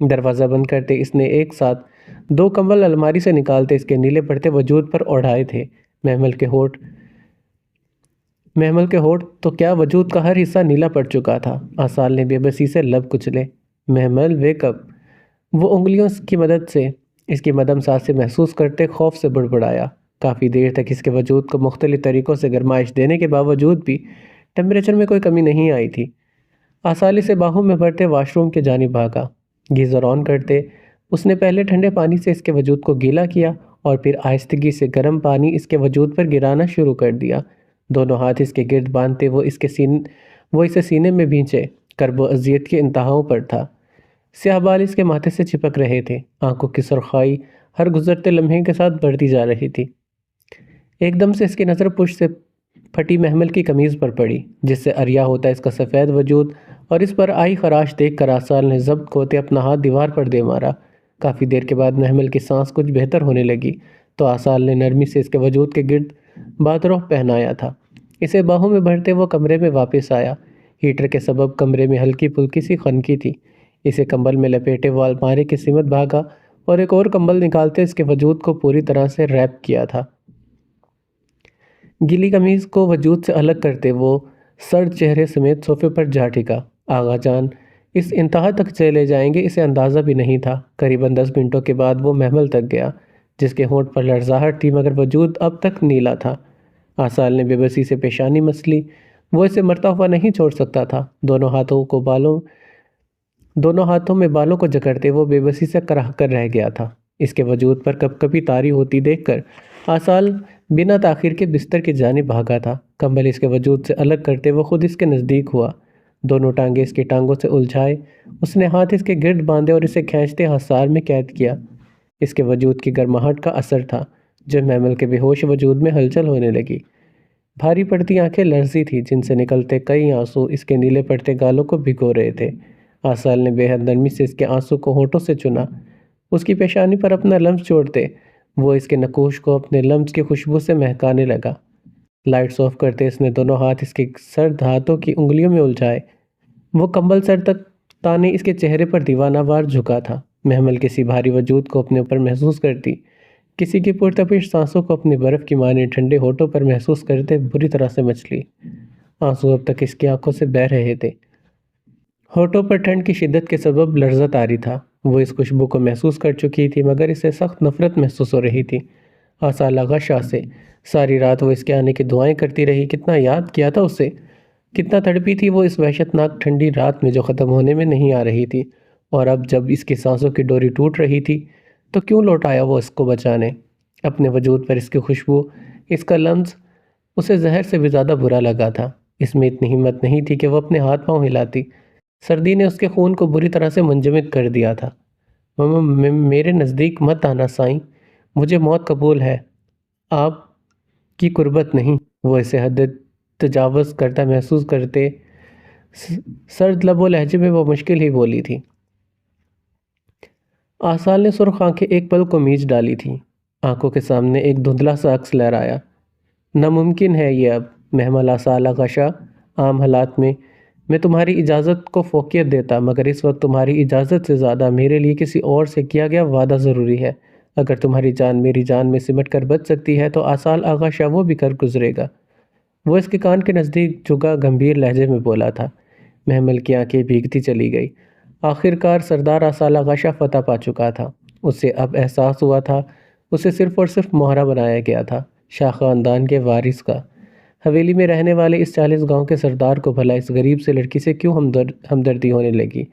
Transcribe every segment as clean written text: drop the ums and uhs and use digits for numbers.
دروازہ بند کرتے اس نے ایک ساتھ 2 کمبل الماری سے نکالتے اس کے نیلے پڑتے وجود پر اوڑھائے تھے۔ محمل کے ہونٹ تو کیا وجود کا ہر حصہ نیلا پڑ چکا تھا۔ آصال نے بے بسی سے لب کچلے۔ محمل ویک اپ۔ وہ انگلیوں کی مدد سے اس کی مدم سانسیں محسوس کرتے خوف سے بڑبڑایا۔ کافی دیر تک اس کے وجود کو مختلف طریقوں سے گرمائش دینے کے باوجود بھی ٹیمپریچر میں کوئی کمی نہیں آئی تھی۔ آصال اسے باہوں میں بھرتے واش روم کے جانب بھاگا۔ گیزر آن کرتے اس نے پہلے ٹھنڈے پانی سے اس کے وجود کو گیلا کیا اور پھر آہستگی سے گرم پانی اس کے وجود پر گرانا شروع کر دیا۔ دونوں ہاتھ اس کے گرد باندھتے وہ اسے سینے میں بھینچے کرب و اذیت کی انتہاؤں پر تھا۔ سیاہ بال اس کے ماتھے سے چپک رہے تھے۔ آنکھوں کی سرخائی ہر گزرتے لمحے کے ساتھ بڑھتی جا رہی تھی۔ ایک دم سے اس کی نظر پشت سے پھٹی محمل کی قمیض پر پڑی، جس سے عریاں ہوتا اس کا سفید وجود، اور اس پر آئی خراش دیکھ کر آصال نے ضبط کھوتے اپنا ہاتھ دیوار پر دے مارا۔ کافی دیر کے بعد محمل کی سانس کچھ بہتر ہونے لگی تو آصال نے نرمی سے اس کے وجود کے گرد بادروح پہنایا تھا۔ اسے باہوں میں بھرتے وہ کمرے میں واپس آیا۔ ہیٹر کے سبب کمرے میں ہلکی پھلکی سی خنکی تھی۔ اسے کمبل میں لپیٹے وہ الماری کی سمت بھاگا اور ایک اور کمبل نکالتے اس کے وجود کو پوری طرح سے ریپ کیا تھا۔ گیلی قمیض کو وجود سے الگ کرتے وہ سرد چہرے سمیت صوفے پر جا ٹکا۔ آغا جان اس انتہا تک چلے جائیں گے اسے اندازہ بھی نہیں تھا۔ قریباً 10 منٹوں کے بعد وہ محمل تک گیا، جس کے ہونٹ پر لرزاہٹ تھی مگر وجود اب تک نیلا تھا۔ آصال نے بے بسی سے پیشانی مسلی۔ وہ اسے مرتا ہوا نہیں چھوڑ سکتا تھا۔ دونوں ہاتھوں میں بالوں کو جکڑتے وہ بے بسی سے کراہ کر رہ گیا تھا۔ اس کے وجود پر کب کبھی طاری ہوتی دیکھ کر آصال بنا تاخیر کے بستر کی جانب بھاگا تھا۔ کمبل اس کے وجود سے الگ کرتے وہ خود اس کے نزدیک ہوا۔ دونوں ٹانگیں اس کی ٹانگوں سے الجھائے اس نے ہاتھ اس کے گرد باندھے اور اسے کھینچتے حصار میں قید کیا۔ اس کے وجود کی گرماہٹ کا اثر تھا جو محمل کے بے ہوش وجود میں ہلچل ہونے لگی۔ بھاری پڑتی آنکھیں لرزی تھی جن سے نکلتے کئی آنسو اس کے نیلے پڑتے گالوں کو بھگو رہے تھے۔ آصال نے بے حد نرمی سے اس کے آنسو کو ہونٹوں سے چنا۔ اس کی پیشانی پر اپنا لمس چھوڑتے وہ اس کے نقوش کو اپنے لمس کی خوشبو سے مہکانے لگا۔ لائٹس آف کرتے اس نے دونوں ہاتھ اس کے سرد ہاتھوں کی انگلیوں میں الجھائے۔ وہ کمبل سر تک تانے اس کے چہرے پر دیوانہ وار جھکا تھا۔ محمل کسی بھاری وجود کو اپنے اوپر محسوس کرتی، کسی کی پرتپش سانسوں کو اپنی برف کی مانند ٹھنڈے ہونٹوں پر محسوس کرتے بری طرح سے مچلی۔ آنسو اب تک اس کی آنکھوں سے بہہ رہے تھے۔ ہونٹوں پر ٹھنڈ کی شدت کے سبب لرزت آ رہی تھا۔ وہ اس خوشبو کو محسوس کر چکی تھی مگر اسے سخت نفرت محسوس ہو رہی تھی۔ آصال آغا شاہ سے ساری رات وہ اس کے آنے کی دعائیں کرتی رہی۔ کتنا یاد کیا تھا اسے، کتنا تڑپی تھی وہ اس وحشتناک ٹھنڈی رات میں جو ختم ہونے میں نہیں آ رہی تھی، اور اب جب اس کی سانسوں کی ڈوری ٹوٹ رہی تھی تو کیوں لوٹ آیا وہ اس کو بچانے۔ اپنے وجود پر اس کی خوشبو، اس کا لمس اسے زہر سے بھی زیادہ برا لگا تھا۔ اس میں اتنی ہمت نہیں تھی کہ وہ اپنے ہاتھ پاؤں ہلاتی۔ سردی نے اس کے خون کو بری طرح سے منجمد کر دیا تھا۔ میرے نزدیک مت آنا سائیں، مجھے موت قبول ہے، آپ کی قربت نہیں۔ وہ اسے حد تجاوز کرتا محسوس کرتے سرد لب و لہجے میں وہ مشکل ہی بولی تھی۔ آصال نے سرخ آنکھیں ایک پل کو میچ ڈالی تھی۔ آنکھوں کے سامنے ایک دھندلا سا عکس لہرایا۔ ناممکن ہے یہ اب محمل آصال آغا شاہ۔ عام حالات میں تمہاری اجازت کو فوقیت دیتا، مگر اس وقت تمہاری اجازت سے زیادہ میرے لیے کسی اور سے کیا گیا وعدہ ضروری ہے۔ اگر تمہاری جان میری جان میں سمٹ کر بچ سکتی ہے تو آصال آغا شاہ وہ بھی کر گزرے گا۔ وہ اس کے کان کے نزدیک جھکا گمبھیر لہجے میں بولا تھا۔ محمل کی آنکھیں بھیگتی چلی گئی۔ آخرکار سردار آصال آغا شاہ فتح پا چکا تھا۔ اسے اب احساس ہوا تھا اسے صرف اور صرف مہرہ بنایا گیا تھا، شاہ خاندان کے وارث کا۔ حویلی میں رہنے والے اس 40 گاؤں کے سردار کو بھلا اس غریب سے لڑکی سے کیوں ہمدردی ہونے لگی؟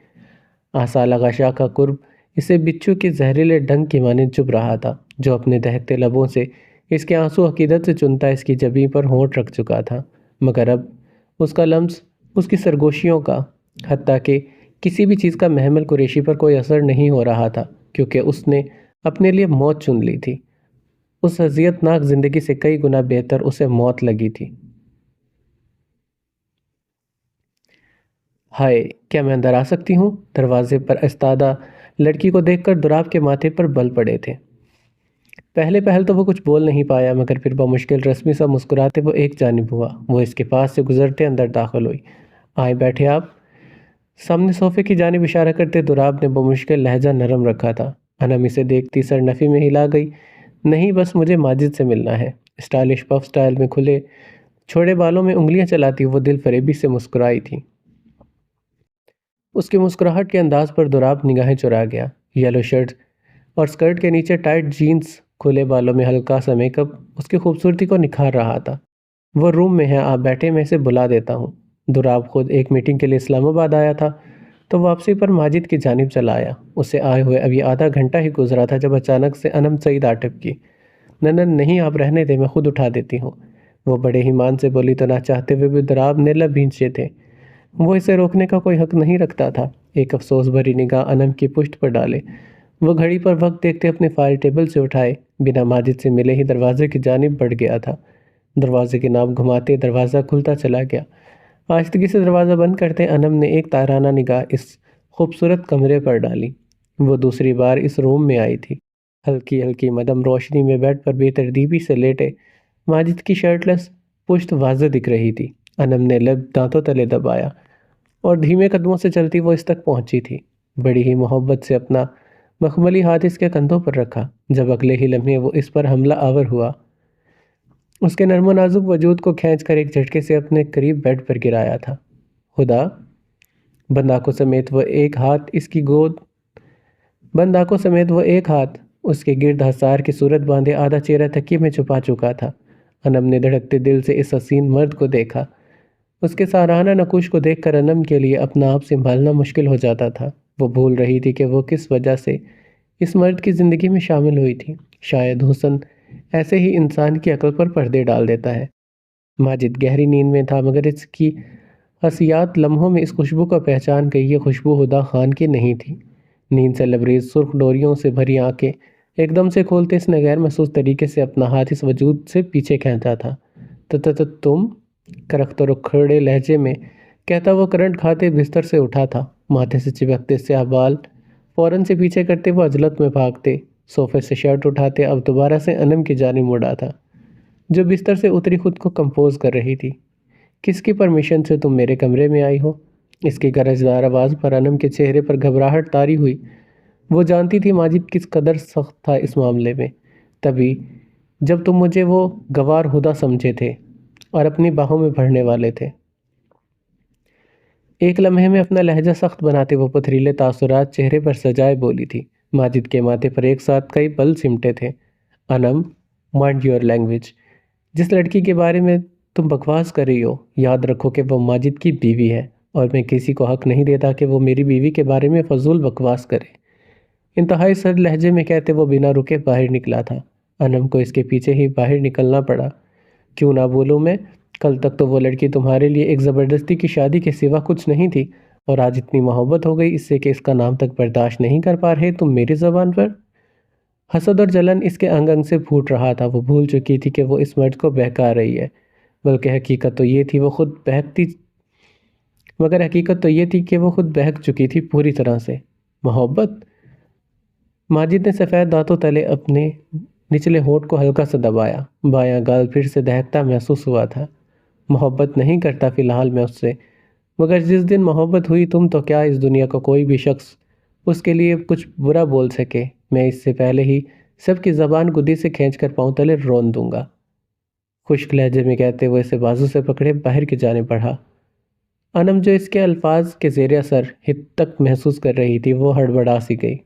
آصال آغا شاہ کا قرب اسے بچھو کے زہریلے ڈنگ کی مانند چبھ رہا تھا جو اپنے دہکتے لبوں سے اس کے آنسو عقیدت سے چنتا اس کی جبیں پر ہونٹ رکھ چکا تھا، مگر اب اس کا لمس، اس کی سرگوشیوں کا، حتیٰ کہ کسی بھی چیز کا محمل قریشی پر کوئی اثر نہیں ہو رہا تھا، کیونکہ اس نے اپنے لیے موت چن لی تھی۔ اس اذیت ناک زندگی سے کئی گنا بہتر اسے موت لگی تھی۔ ہائے، کیا میں اندر آ سکتی ہوں؟ دروازے پر ایستادہ لڑکی کو دیکھ کر دوراب کے ماتھے پر بل پڑے تھے۔ پہل تو وہ کچھ بول نہیں پایا، مگر پھر بمشکل رسمی سا مسکراتے وہ ایک جانب ہوا۔ وہ اس کے پاس سے گزرتے اندر داخل ہوئی۔ آئیں بیٹھے آپ۔ سامنے صوفے کی جانب اشارہ کرتے دراب نے بمشکل لہجہ نرم رکھا تھا۔ انم اسے دیکھتی سر نفی میں ہلا گئی۔ نہیں، بس مجھے ماجد سے ملنا ہے۔ اسٹائلش پف سٹائل میں کھلے چھوڑے بالوں میں انگلیاں چلاتی وہ دل فریبی سے مسکرائی تھی۔ اس کی مسکراہٹ کے انداز پر دراب نگاہیں چرا گیا۔ یلو شرٹ اور سکرٹ کے نیچے ٹائٹ جینز، کھلے بالوں میں ہلکا سا میک اپ اس کی خوبصورتی کو نکھار رہا تھا۔ وہ روم میں ہے، آپ بیٹھے، میں اسے بلا دیتا ہوں۔ دراب خود ایک میٹنگ کے لیے اسلام آباد آیا تھا تو واپسی پر ماجد کی جانب چلا آیا۔ اسے آئے ہوئے ابھی آدھا گھنٹہ ہی گزرا تھا جب اچانک سے انم سعید آ ٹپکی۔ نہیں، آپ رہنے دیں، میں خود اٹھا دیتی ہوں۔ وہ بڑے ہی مان سے بولی تو نہ چاہتے ہوئے بھی دراب نے لب بھینچے تھے۔ وہ اسے روکنے کا کوئی حق نہیں رکھتا تھا۔ ایک افسوس بھری نگاہ انم کی پشت پر ڈالے، وہ گھڑی پر وقت دیکھتے اپنے فائل ٹیبل سے اٹھائے، بنا ماجد سے ملے ہی دروازے کی جانب بڑھ گیا تھا۔ دروازے کی ناب گھماتے دروازہ کھلتا چلا گیا۔ آہستگی سے دروازہ بند کرتے انم نے ایک تائرانہ نگاہ اس خوبصورت کمرے پر ڈالی۔ وہ دوسری بار اس روم میں آئی تھی۔ ہلکی ہلکی مدھم روشنی میں بیڈ پر بے ترتیبی سے لیٹے ماجد کی شرٹ لیس پشت واضح دکھ رہی تھی۔ انم نے لب دانتوں تلے دبایا اور دھیمے قدموں سے چلتی وہ اس تک پہنچی تھی۔ بڑی ہی محبت سے اپنا مخملی ہاتھ اس کے کندھوں پر رکھا جب اگلے ہی لمحے وہ اس پر حملہ آور ہوا۔ اس کے نرم و نازک وجود کو کھینچ کر ایک جھٹکے سے اپنے قریب بیڈ پر گرایا تھا۔ خدا! بند آنکھوں سمیت وہ ایک ہاتھ اس کے گرد حصار کی صورت باندھے آدھا چہرہ تکیے میں چھپا چکا تھا۔ انم نے دھڑکتے دل سے اس حسین مرد کو دیکھا۔ اس کے سارانہ نقوش کو دیکھ کر انم کے لیے اپنا آپ سنبھالنا مشکل ہو جاتا تھا۔ وہ بھول رہی تھی کہ وہ کس وجہ سے اس مرد کی زندگی میں شامل ہوئی تھی۔ شاید حسن ایسے ہی انسان کی عقل پر پردے ڈال دیتا ہے۔ ماجد گہری نیند میں تھا مگر اس کی حسیات لمحوں میں اس خوشبو کو پہچان گئی۔ یہ خوشبو ہدا خان کی نہیں تھی۔ نیند سے لبریز سرخ ڈوریوں سے بھری آنکھیں ایک دم سے کھولتے اس نے غیر محسوس طریقے سے اپنا ہاتھ اس وجود سے پیچھے کھینچا تھا۔ تم کرخت اور اکھڑے لہجے میں کہتا وہ کرنٹ کھاتے بستر سے اٹھا تھا۔ ماتھے سے چپکتے سیاہ بال فوراً سے پیچھے کرتے وہ عجلت میں بھاگتے، صوفے سے شرٹ اٹھاتے اب دوبارہ سے انم کی جانب مڑا تھا جو بستر سے اتری خود کو کمپوز کر رہی تھی۔ کس کی پرمیشن سے تم میرے کمرے میں آئی ہو؟ اس کی گرجدار آواز پر انم کے چہرے پر گھبراہٹ طاری ہوئی۔ وہ جانتی تھی ماجد کس قدر سخت تھا اس معاملے میں، تبھی جب تم مجھے وہ گوار ہدا سمجھے تھے اور اپنی باہوں میں بھرنے والے تھے۔ ایک لمحے میں اپنا لہجہ سخت بناتے وہ پتھریلے تاثرات چہرے پر سجائے بولی تھی۔ ماجد کے ماتھے پر ایک ساتھ کئی پل سمٹے تھے۔ انم، مائنڈ یور لینگویج۔ جس لڑکی کے بارے میں تم بکواس کر رہی ہو، یاد رکھو کہ وہ ماجد کی بیوی ہے اور میں کسی کو حق نہیں دیتا کہ وہ میری بیوی کے بارے میں فضول بکواس کرے۔ انتہائی سرد لہجے میں کہتے وہ بنا رکے باہر نکلا تھا۔ انم کو اس کے پیچھے ہی باہر نکلنا پڑا۔ کیوں نہ بولوں میں؟ کل تک تو وہ لڑکی تمہارے لیے ایک زبردستی کی شادی کے سوا کچھ نہیں تھی، اور آج اتنی محبت ہو گئی اس سے کہ اس کا نام تک برداشت نہیں کر پا رہے تم میری زبان پر؟ حسد اور جلن اس کے انگ انگ سے پھوٹ رہا تھا۔ وہ بھول چکی تھی کہ وہ اس مرد کو بہکا رہی ہے، بلکہ حقیقت تو یہ تھی وہ خود بہک چکی تھی پوری طرح سے۔ محبت؟ ماجد نے سفید دانتوں تلے اپنے نچلے ہونٹ کو ہلکا سا دبایا۔ بایاں گال پھر سے دہکتا محسوس ہوا تھا۔ محبت نہیں کرتا فی الحال میں اس سے، مگر جس دن محبت ہوئی تم تو کیا اس دنیا کا کوئی بھی شخص اس کے لیے کچھ برا بول سکے۔ میں اس سے پہلے ہی سب کی زبان گدی سے کھینچ کر پاؤں تلے رون دوں گا۔ خشک لہجے میں کہتے وہ اسے بازو سے پکڑے باہر کی جانب بڑھا۔ انم جو اس کے الفاظ کے زیر اثر ہتک محسوس کر رہی تھی وہ ہڑبڑا سی گئی۔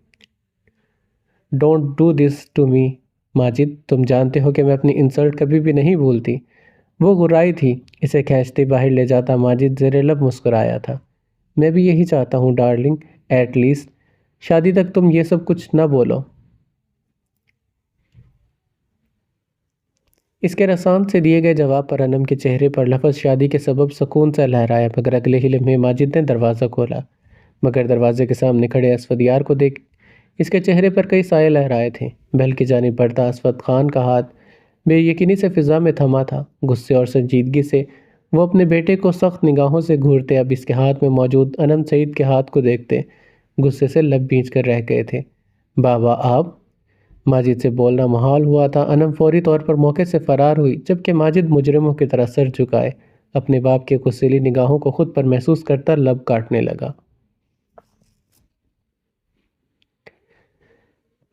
Don't do this to me Majid, تم جانتے ہو کہ میں اپنی انسلٹ کبھی بھی نہیں بھولتی۔ وہ گرائی تھی۔ اسے کھینچتے باہر لے جاتا ماجد زیر لب مسکرایا تھا۔ میں بھی یہی چاہتا ہوں ڈارلنگ، ایٹ لیسٹ شادی تک تم یہ سب کچھ نہ بولو۔ اس کے رسان سے دیے گئے جواب پر انم کے چہرے پر لفظ شادی کے سبب سکون سے لہرایا، مگر اگلے ہی لمحے ماجد نے دروازہ کھولا، مگر دروازے کے سامنے کھڑے اسفدیار کو دیکھ اس کے چہرے پر کئی سائے لہرائے تھے۔ بہل کی جانب بڑھتا اسفد خان کا ہاتھ بے یقینی سے فضا میں تھما تھا۔ غصے اور سنجیدگی سے وہ اپنے بیٹے کو سخت نگاہوں سے گھورتے اب اس کے ہاتھ میں موجود انم سعید کے ہاتھ کو دیکھتے غصے سے لب بھینچ کر رہ گئے تھے۔ بابا آپ! ماجد سے بولنا محال ہوا تھا۔ انم فوری طور پر موقع سے فرار ہوئی، جبکہ ماجد مجرموں کی طرح سر جھکائے اپنے باپ کے غصیلی نگاہوں کو خود پر محسوس کرتا لب کاٹنے لگا۔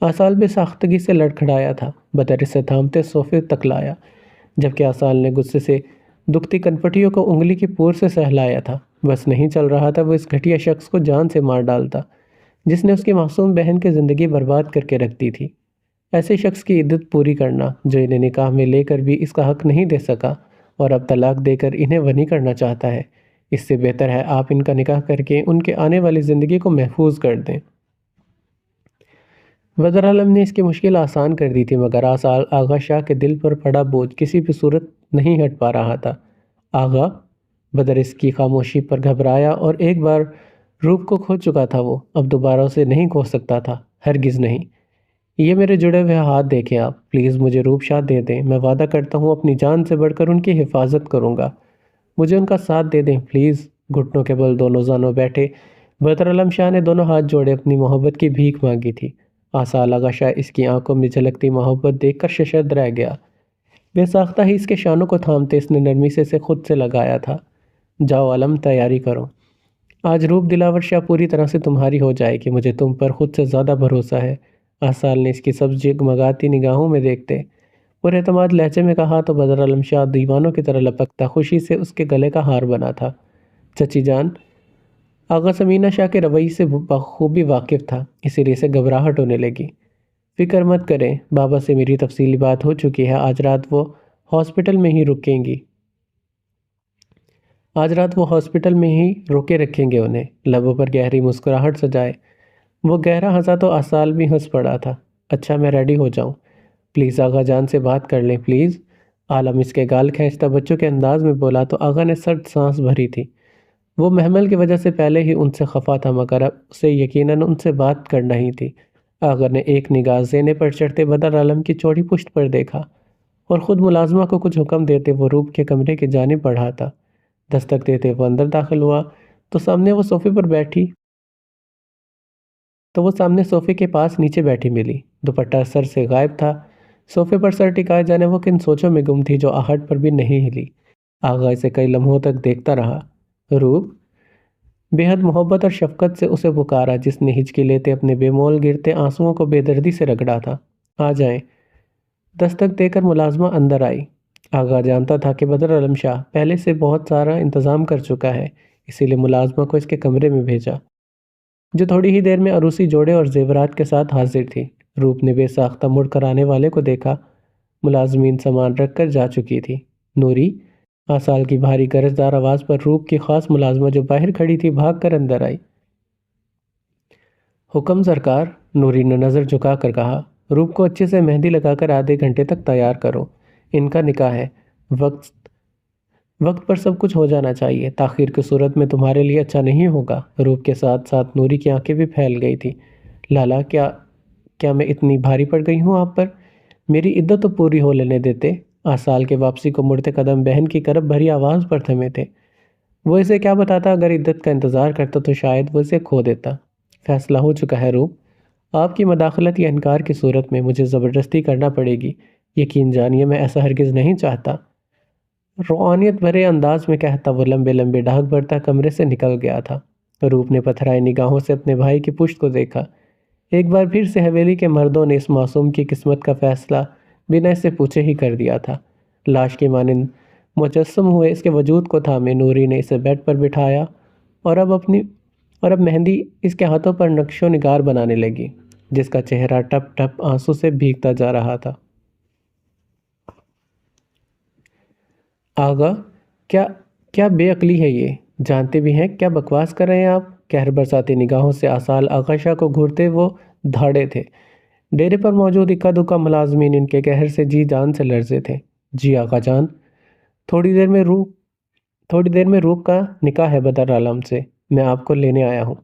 آصال بے ساختگی سے لڑکھڑایا تھا، بدر سے تھامتے صوفے تک لایا، جبکہ آصال نے غصے سے دکھتی کنپٹیوں کو انگلی کی پور سے سہلایا تھا۔ بس نہیں چل رہا تھا وہ اس گھٹیا شخص کو جان سے مار ڈالتا جس نے اس کی معصوم بہن کی زندگی برباد کر کے رکھ دی تھی۔ ایسے شخص کی عدت پوری کرنا جو انہیں نکاح میں لے کر بھی اس کا حق نہیں دے سکا اور اب طلاق دے کر انہیں غنی کرنا چاہتا ہے، اس سے بہتر ہے آپ ان کا نکاح کر کے ان کے آنے والی زندگی کو محفوظ کر دیں۔ بدر عالم نے اس کی مشکل آسان کر دی تھی، مگر آغا شاہ کے دل پر پڑا بوجھ کسی بھی صورت نہیں ہٹ پا رہا تھا۔ آغا، بدر اس کی خاموشی پر گھبرایا، اور ایک بار روپ کو کھو چکا تھا وہ اب دوبارہ اسے نہیں کھو سکتا تھا، ہرگز نہیں۔ یہ میرے جڑے ہوئے ہاتھ دیکھیں آپ، پلیز مجھے روپ شاہ دے دیں، میں وعدہ کرتا ہوں اپنی جان سے بڑھ کر ان کی حفاظت کروں گا، مجھے ان کا ساتھ دے دیں پلیز۔ گھٹنوں کے بل دونوں زانوں بیٹھے بدر عالم شاہ نے دونوں ہاتھ جوڑے اپنی محبت کی بھیک مانگی تھی۔ آصال آغا شاہ اس کی آنکھوں میں جھلکتی محبت دیکھ کر ششدر رہ گیا۔ بے ساختہ ہی اس کے شانوں کو تھامتے اس نے نرمی سے اسے خود سے لگایا تھا۔ جاؤ عالم، تیاری کرو، آج روپ دلاور شاہ پوری طرح سے تمہاری ہو جائے گی، مجھے تم پر خود سے زیادہ بھروسہ ہے۔ آصال نے اس کی سبز جگمگاتی نگاہوں میں دیکھتے پر اعتماد لہجے میں کہا تو بدر عالم شاہ دیوانوں کی طرح لپکتا خوشی سے اس کے گلے کا ہار بنا تھا۔ چچی جان، آغا سمینہ شاہ کے رویے سے بخوبی واقف تھا، اسی لیے اسے گھبراہٹ ہونے لگی۔ فکر مت کریں، بابا سے میری تفصیلی بات ہو چکی ہے، آج رات وہ ہاسپٹل میں ہی روکے رکھیں گے انہیں۔ لبوں پر گہری مسکراہٹ سجائے وہ گہرا ہنسا تو آصال بھی ہنس پڑا تھا۔ اچھا میں ریڈی ہو جاؤں؟ پلیز آغا جان سے بات کر لیں پلیز۔ عالم اس کے گال کھینچتا بچوں کے انداز میں بولا تو آغا نے سرد سانس بھری تھی۔ وہ محمل کی وجہ سے پہلے ہی ان سے خفا تھا، مگر اب اسے یقیناً ان سے بات کرنا ہی تھی۔ آغا نے ایک نگاہ زینے پر چڑھتے بدر عالم کی چوڑی پشت پر دیکھا اور خود ملازمہ کو کچھ حکم دیتے وہ روپ کے کمرے کی جانب بڑھا تھا۔ دستک دیتے وہ اندر داخل ہوا تو سامنے صوفے کے پاس نیچے بیٹھی ملی، دوپٹہ سر سے غائب تھا۔ صوفے پر سر ٹکائے جانے وہ کن سوچوں میں گم تھی جو آہٹ پر بھی نہیں ہلی۔ آغا اسے کئی لمحوں تک دیکھتا رہا۔ روپ بے حد محبت اور شفقت سے اسے پکارا جس نے ہچکی لیتے اپنے بے مول گرتے آنسوؤں کو بے دردی سے رگڑا تھا۔ آ جائیں۔ دستک دے کر ملازمہ اندر آئی۔ آغا جانتا تھا کہ بدر عالم شاہ پہلے سے بہت سارا انتظام کر چکا ہے، اسی لیے ملازمہ کو اس کے کمرے میں بھیجا جو تھوڑی ہی دیر میں عروسی جوڑے اور زیورات کے ساتھ حاضر تھی۔ روپ نے بے ساختہ مڑ کر آنے والے کو دیکھا، ملازمین سامان رکھ کر جا چکی تھی۔ نوری، آصال کی بھاری گرجدار آواز پر روپ کی خاص ملازمہ جو باہر کھڑی تھی بھاگ کر اندر آئی۔ حکم سرکار، نوری نے نظر جھکا کر کہا۔ روپ کو اچھے سے مہندی لگا کر آدھے گھنٹے تک تیار کرو، ان کا نکاح ہے، وقت پر سب کچھ ہو جانا چاہیے، تاخیر کی صورت میں تمہارے لیے اچھا نہیں ہوگا۔ روپ کے ساتھ ساتھ نوری کی آنکھیں بھی پھیل گئی تھی۔ لالا، کیا میں اتنی بھاری پڑ گئی ہوں آپ پر؟ میری عدت تو پوری ہو لینے دیتے۔ آصال کے واپسی کو مڑتے قدم بہن کی کرب بھری آواز پر تھمے تھے۔ وہ اسے کیا بتاتا، اگر عدت کا انتظار کرتا تو شاید وہ اسے کھو دیتا۔ فیصلہ ہو چکا ہے روپ، آپ کی مداخلت یا انکار کی صورت میں مجھے زبردستی کرنا پڑے گی، یقین جانیے میں ایسا ہرگز نہیں چاہتا۔ روحانیت بھرے انداز میں کہتا وہ لمبے لمبے ڈاگ بھرتا کمرے سے نکل گیا تھا۔ روپ نے پتھرائی نگاہوں سے اپنے بھائی کی پشت کو دیکھا۔ ایک بار پھر سے حویلی کے مردوں نے اس معصوم کی قسمت کا فیصلہ بنا اس سے پوچھے ہی کر دیا تھا۔ لاش کی مانند مجسم ہوئے اس کے وجود کو تھامے نوری نے اسے بیڈ پر بٹھایا اور اب مہندی اس کے ہاتھوں پر نقش و نگار بنانے لگی جس کا چہرہ ٹپ ٹپ آنسو سے بھیگتا جا رہا تھا۔ آغا، کیا بے عقلی ہے یہ؟ جانتے بھی ہیں کیا بکواس کر رہے ہیں آپ؟ قہر برساتی نگاہوں سے آصال آغا شاہ کو گھورتے وہ دھاڑے تھے۔ ڈیرے پر موجود اکا دکا ملازمین ان کے قہر سے جی جان سے لرزے تھے۔ جی آغا جان، تھوڑی دیر میں روپ کا نکاح ہے بدر عالم سے، میں آپ کو لینے آیا ہوں۔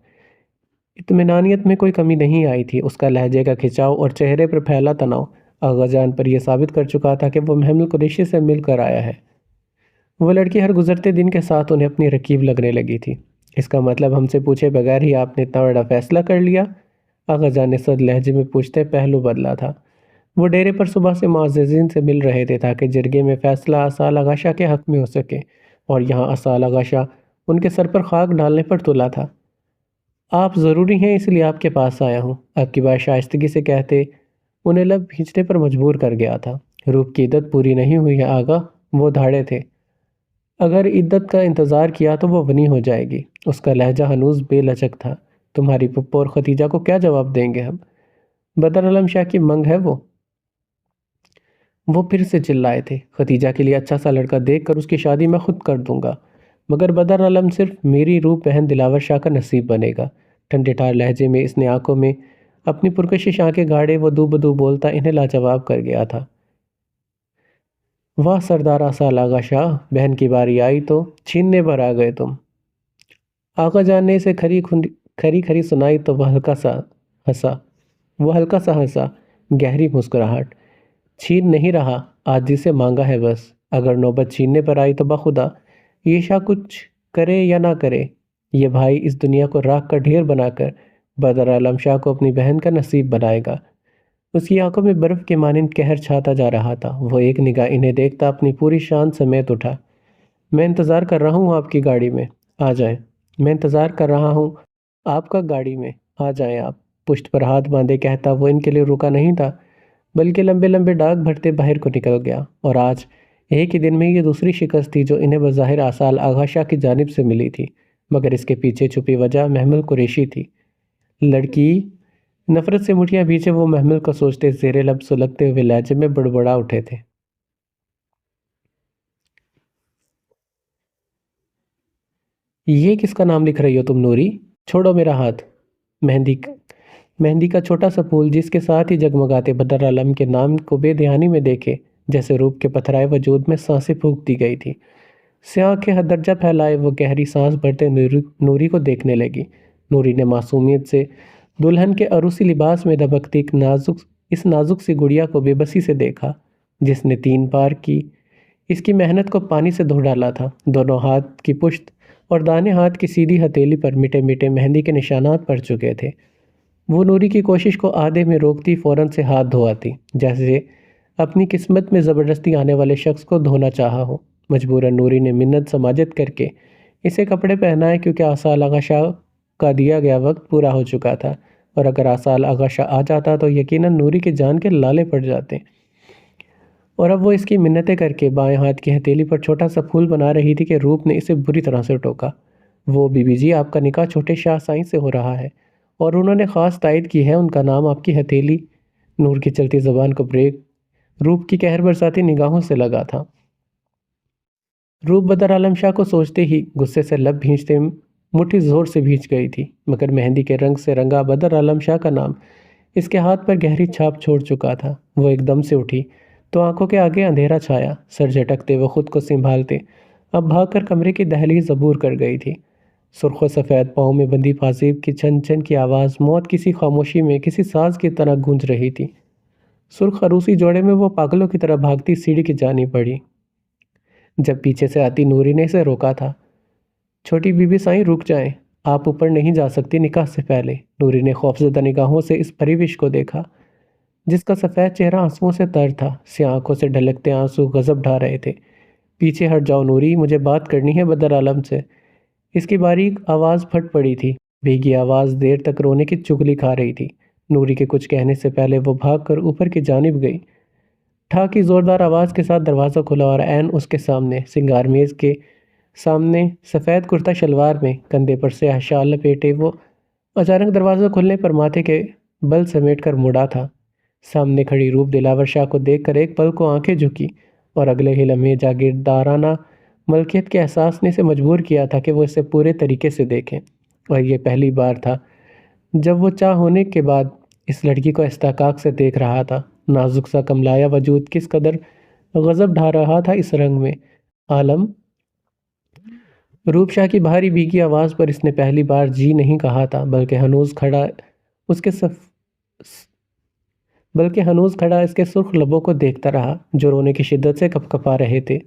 اطمینانیت میں کوئی کمی نہیں آئی تھی، اس کا لہجے کا کھچاؤ اور چہرے پر پھیلا تناؤ آغا جان پر یہ ثابت کر چکا تھا کہ وہ محمل قریشی سے مل کر آیا ہے۔ وہ لڑکی ہر گزرتے دن کے ساتھ انہیں اپنی رقیب لگنے لگی تھی۔ اس کا مطلب ہم سے پوچھے بغیر ہی آپ نے اتنا بڑا فیصلہ کر لیا؟ آغا جان نے سرد لہجے میں پوچھتے پہلو بدلا تھا۔ وہ ڈیرے پر صبح سے معززین سے مل رہے تھے تاکہ جرگے میں فیصلہ آصال آغا شاہ کے حق میں ہو سکے، اور یہاں آصال آغا شاہ ان کے سر پر خاک ڈالنے پر تلا تھا۔ آپ ضروری ہیں اس لیے آپ کے پاس آیا ہوں، آپ کی بات شائستگی سے کہتے انہیں لب کھینچنے پر مجبور کر گیا تھا۔ روپ کی عدت پوری نہیں ہوئی ہے آغا، وہ دھاڑے تھے۔ اگر عدت کا انتظار کیا تو وہ ونی ہو جائے گی۔ اس کا لہجہ ہنوز بے لچک تھا۔ تمہاری پپو اور ختیجہ کو کیا جواب دیں گے ہم؟ بدر علم شاہ کی منگ ہے وہ پھر سے چلائے تھے۔ ختیجہ کے لیے اچھا سا لڑکا دیکھ کر اس کی شادی میں خود کر دوں گا، مگر بدر علم صرف میری روح بہن دلاور شاہ کا نصیب بنے گا۔ ٹھنڈے ٹھار لہجے میں اس نے آنکھوں میں اپنی پرکشش آنکھیں گاڑے وہ دو بدو بولتا انہیں لاجواب کر گیا تھا۔ واہ سردار آصال آغا شاہ، بہن کی باری آئی تو چھیننے پر آ گئے تم۔ آغا جان نے اسے کھری سنائی تو وہ ہلکا سا ہنسا، گہری مسکراہٹ۔ چھین نہیں رہا، آج جسے مانگا ہے بس، اگر نوبت چھیننے پر آئی تو بخدا یہ شاہ کچھ کرے یا نہ کرے، یہ بھائی اس دنیا کو راکھ کا ڈھیر بنا کر بدر عالم شاہ کو اپنی بہن کا نصیب بنائے گا۔ اس کی آنکھوں میں برف کے مانند قہر چھاتا جا رہا تھا۔ وہ ایک نگاہ انہیں دیکھتا اپنی پوری شان سمیت اٹھا۔ میں انتظار کر رہا ہوں آپ کی گاڑی میں، آ جائیں۔ میں انتظار کر رہا ہوں آپ کا گاڑی میں، آ جائیں آپ۔ پشت پر ہاتھ باندھے کہتا وہ ان کے لیے رکا نہیں تھا، بلکہ لمبے لمبے ڈاک بھرتے باہر کو نکل گیا۔ اور آج ایک ہی دن میں یہ دوسری شکست تھی جو انہیں بظاہر آصال آغا شاہ کی جانب سے ملی تھی، مگر اس کے پیچھے چھپی وجہ محمل قریشی تھی۔ لڑکی نفرت سے مٹھیاں بھیجے وہ محمل کو سوچتے زیر لب سلگتے ہوئے لہجے میں بڑبڑا اٹھے تھے۔ یہ کس کا نام لکھ رہی ہو تم نوری؟ چھوڑو میرا ہاتھ۔ مہندی کا چھوٹا سا پھول جس کے ساتھ ہی جگمگاتے بدر عالم کے نام کو بے دھیانی میں دیکھے، جیسے روپ کے پتھرائے وجود میں سانسیں پھونک دی گئی تھی۔ سیاہ کے حد درجہ پھیلائے وہ گہری سانس بھرتے نوری کو دیکھنے لگی۔ نوری نے معصومیت سے دلہن کے عروسی لباس میں دبکتی اس نازک سی گڑیا کو بے بسی سے دیکھا، جس نے 3 بار کی اس کی محنت کو پانی سے دھو ڈالا تھا۔ دونوں ہاتھ کی پشت اور دانے ہاتھ کی سیدھی ہتھیلی پر مٹے مٹے مہندی کے نشانات پڑ چکے تھے۔ وہ نوری کی کوشش کو آدھے میں روکتی فوراً سے ہاتھ دھواتی، جیسے اپنی قسمت میں زبردستی آنے والے شخص کو دھونا چاہا ہو۔ مجبوراً نوری نے منت سماجت کر کے اسے کپڑے پہنائے، کیونکہ آصال آغا شاہ کا دیا گیا وقت پورا ہو چکا تھا، اور اگر آصال آغا شاہ آ جاتا تو یقیناً نوری کے جان کے لالے پڑ جاتے۔ اور اب وہ اس کی منتیں کر کے بائیں ہاتھ کی ہتھیلی پر چھوٹا سا پھول بنا رہی تھی کہ روپ نے اسے بری طرح سے ٹوکا۔ وہ بی بی جی، آپ کا نکاح چھوٹے شاہ سائیں سے ہو رہا ہے، اور انہوں نے خاص تائید کی ہے، ان کا نام آپ کی ہتھیلی۔ نور کی چلتی زبان کو بریک روپ کی قہر برساتی نگاہوں سے لگا تھا۔ روپ بدر عالم شاہ کو سوچتے ہی غصے سے لب بھینچتے مٹھی زور سے بھینچ گئی تھی، مگر مہندی کے رنگ سے رنگا بدر عالم شاہ کا نام اس کے ہاتھ پر گہری چھاپ چھوڑ چکا تھا۔ وہ ایک دم سے اٹھی تو آنکھوں کے آگے اندھیرا چھایا، سر جھٹکتے وہ خود کو سنبھالتے اب بھاگ کر کمرے کی دہلیز عبور کر گئی تھی۔ سرخ و سفید پاؤں میں بندی پاسیب کی چھن چھن کی آواز موت کسی خاموشی میں کسی ساز کی طرح گونج رہی تھی۔ سرخ عروسی جوڑے میں وہ پاگلوں کی طرح بھاگتی سیڑھی کی جانب بڑھی، جب پیچھے سے آتی نوری نے اسے روکا تھا۔ چھوٹی بی بی سائیں رک جائیں، آپ اوپر نہیں جا سکتی نکاح سے پہلے۔ نوری نے خوفزدہ نگاہوں سے اس پریوش کو دیکھا، جس کا سفید چہرہ آنسوؤں سے تر تھا، سیاہ آنکھوں سے ڈھلکتے آنسو غضب ڈھا رہے تھے۔ پیچھے ہٹ جاؤ نوری، مجھے بات کرنی ہے بدر عالم سے۔ اس کی باریک آواز پھٹ پڑی تھی، بھیگی آواز دیر تک رونے کی چغلی کھا رہی تھی۔ نوری کے کچھ کہنے سے پہلے وہ بھاگ کر اوپر کی جانب گئی۔ ٹھا کی زوردار آواز کے ساتھ دروازہ کھلا اور عین اس کے سامنے سنگار میز کے سامنے سفید کرتا شلوار میں کندھے پر سیاہ شال لپیٹے وہ اچانک دروازہ کھلنے پر ماتھے کے بل سمیٹ کر مڑا تھا۔ سامنے کھڑی روپ دلاور شاہ کو دیکھ کر ایک پل کو آنکھیں جھکی، اور اگلے ہی لمحے جاگیردارانہ ملکیت کے احساس نے اسے مجبور کیا تھا کہ وہ اسے پورے طریقے سے دیکھیں۔ اور یہ پہلی بار تھا جب وہ چاہ ہونے کے بعد اس لڑکی کو استحقاق سے دیکھ رہا تھا۔ نازک سا کملایا وجود کس قدر غضب ڈھا رہا تھا اس رنگ میں۔ عالم، روپ شاہ کی بھاری بھیگی آواز پر اس نے پہلی بار جی نہیں کہا تھا، بلکہ ہنوز کھڑا اس کے سرخ لبوں کو دیکھتا رہا جو رونے کی شدت سے کپ کپا رہے تھے۔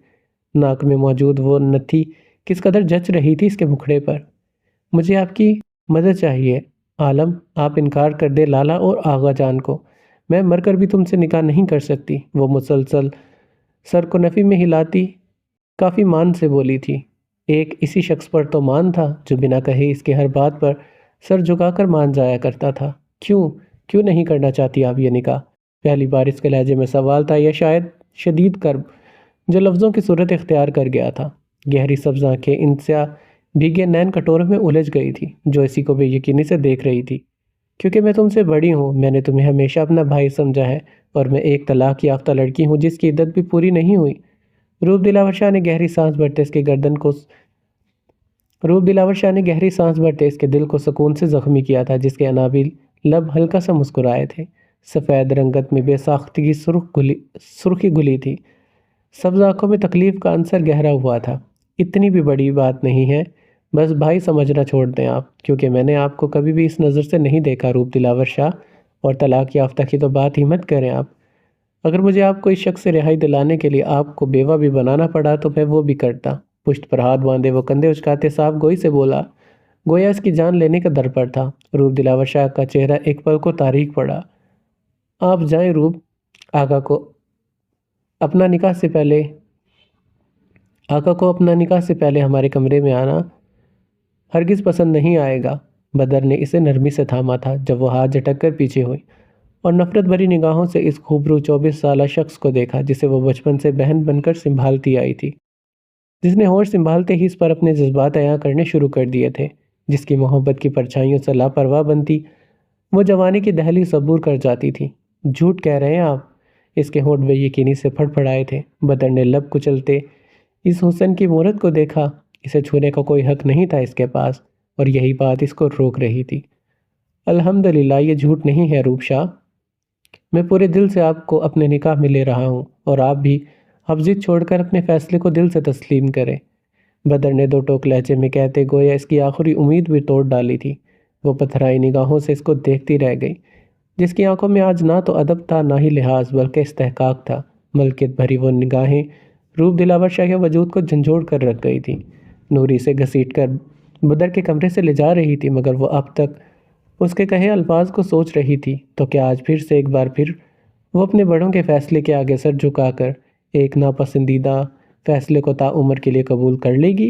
ناک میں موجود وہ نتھی کس قدر جچ رہی تھی اس کے مکھڑے پر۔ مجھے آپ کی مدد چاہیے عالم، آپ انکار کر دے لالا اور آغا جان کو، میں مر کر بھی تم سے نکاح نہیں کر سکتی۔ وہ مسلسل سر کو نفی میں ہلاتی کافی مان سے بولی تھی۔ ایک اسی شخص پر تو مان تھا جو بنا کہے اس کے ہر بات پر سر جھکا کر مان جایا کرتا تھا۔ کیوں نہیں کرنا چاہتی آپ یہ نکاح؟ پہلی بار اس کے لہجے میں سوال تھا یا شاید شدید کرب جو لفظوں کی صورت اختیار کر گیا تھا۔ گہری سبز آنکھیں انسیاہ بھیگے نین کٹوروں میں الجھ گئی تھی جو اسی کو بے یقینی سے دیکھ رہی تھی۔ کیونکہ میں تم سے بڑی ہوں، میں نے تمہیں ہمیشہ اپنا بھائی سمجھا ہے، اور میں ایک طلاق یافتہ لڑکی ہوں جس کی عدت بھی پوری نہیں ہوئی۔ روپ دلاور شاہ نے گہری سانس بھرتے اس کے دل کو سکون سے زخمی کیا تھا، جس کے انابل لب ہلکا سا مسکرائے تھے۔ سفید رنگت میں بے ساختگی سرخی گلی تھی۔ سبز آنکھوں میں تکلیف کا عنصر گہرا ہوا تھا۔ اتنی بھی بڑی بات نہیں ہے، بس بھائی سمجھنا چھوڑ دیں آپ، کیونکہ میں نے آپ کو کبھی بھی اس نظر سے نہیں دیکھا روپ دلاور شاہ، اور طلاق یافتہ کی تو بات ہی مت کریں آپ۔ اگر مجھے آپ کو اس شخص سے رہائی دلانے کے لیے آپ کو بیوہ بھی بنانا پڑا تو میں وہ بھی کرتا۔ پشت پر ہاتھ باندھے وہ کندھے اچکاتے صاف گوئی سے بولا، گویا اس کی جان لینے کا در پر تھا۔ روپ دلاور شاہ کا چہرہ ایک پل کو تاریک پڑا۔ آپ جائیں روپ، آقا کو اپنا نکاح سے پہلے ہمارے کمرے میں آنا ہرگز پسند نہیں آئے گا۔ بدر نے اسے نرمی سے تھاما تھا جب وہ ہاتھ جھٹک کر پیچھے ہوئی اور نفرت بھری نگاہوں سے اس خوبرو 24 سالہ شخص کو دیکھا جسے وہ بچپن سے بہن بن کر سنبھالتی آئی تھی، جس نے ہوش سنبھالتے ہی اس پر اپنے جذبات عیاں کرنے شروع کر دیے تھے، جس کی محبت کی پرچھائیوں سے لاپرواہ بنتی وہ جوانی کی دہلیز عبور کر جاتی تھی۔ جھوٹ کہہ رہے ہیں آپ؟ اس کے ہونٹ بے یقینی سے پھڑ پھڑائے تھے۔ بدر نے لب کچلتے اس حسن کی مورت کو دیکھا۔ اسے چھونے کا کوئی حق نہیں تھا اس کے پاس، اور یہی بات اس کو روک رہی تھی۔ الحمدللہ یہ جھوٹ نہیں ہے روپ شاہ، میں پورے دل سے آپ کو اپنے نکاح میں لے رہا ہوں، اور آپ بھی اب ضد چھوڑ کر اپنے فیصلے کو دل سے تسلیم کریں۔ بدر نے دو ٹوک لہجے میں کہتے گویا اس کی آخری امید بھی توڑ ڈالی تھی۔ وہ پتھرائی نگاہوں سے اس کو دیکھتی رہ گئی، جس کی آنکھوں میں آج نہ تو ادب تھا نہ ہی لحاظ، بلکہ استحقاق تھا۔ ملکیت بھری وہ نگاہیں روپ دلاور شاہ کے وجود کو جھنجھوڑ کر رکھ گئی تھی، نوری سے گھسیٹ کر بدر کے کمرے سے لے جا رہی تھی، مگر وہ اب تک اس کے کہے الفاظ کو سوچ رہی تھی۔ تو کیا آج پھر سے ایک بار پھر وہ اپنے بڑوں کے فیصلے کے آگے سر جھکا کر ایک ناپسندیدہ فیصلے کو تا عمر کے لیے قبول کر لے گی؟